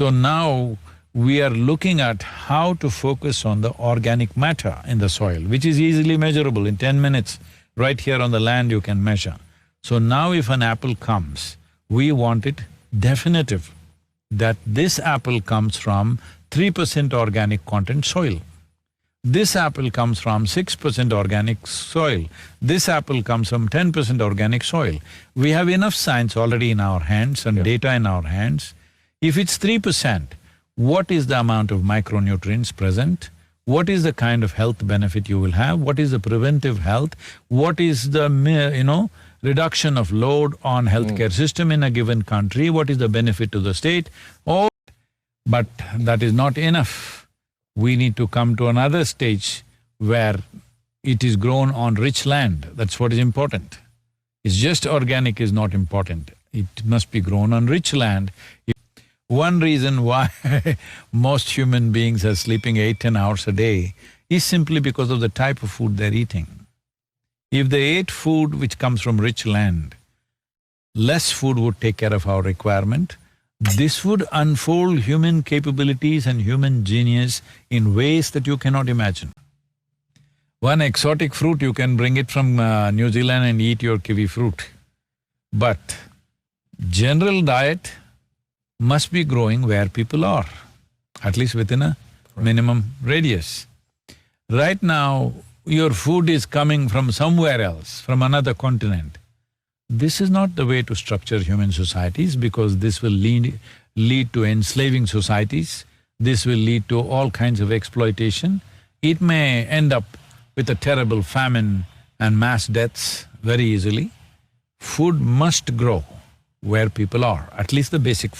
So now we are looking at how to focus on the organic matter in the soil, which is easily measurable. In 10 minutes, right here on the land you can measure. So now if an apple comes, we want it definitive that this apple comes from 3% organic content soil. This apple comes from 6% organic soil. This apple comes from 10% organic soil. We have enough science already in our hands and data in our hands. If it's 3%, what is the amount of micronutrients present? What is the kind of health benefit you will have? What is the preventive health? What is the reduction of load on healthcare system in a given country? What is the benefit to the state? But that is not enough. We need to come to another stage where it is grown on rich land. That's what is important. It's just organic is not important. It must be grown on rich land. One reason why most human beings are sleeping 8–10 hours a day is simply because of the type of food they're eating. If they ate food which comes from rich land, less food would take care of our requirement. This would unfold human capabilities and human genius in ways that you cannot imagine. One exotic fruit, you can bring it from New Zealand and eat your kiwi fruit. But general diet must be growing where people are, at least within a minimum radius. Right now, your food is coming from somewhere else, from another continent. This is not the way to structure human societies because this will lead to enslaving societies, this will lead to all kinds of exploitation. It may end up with a terrible famine and mass deaths very easily. Food must grow where people are, at least the basic food.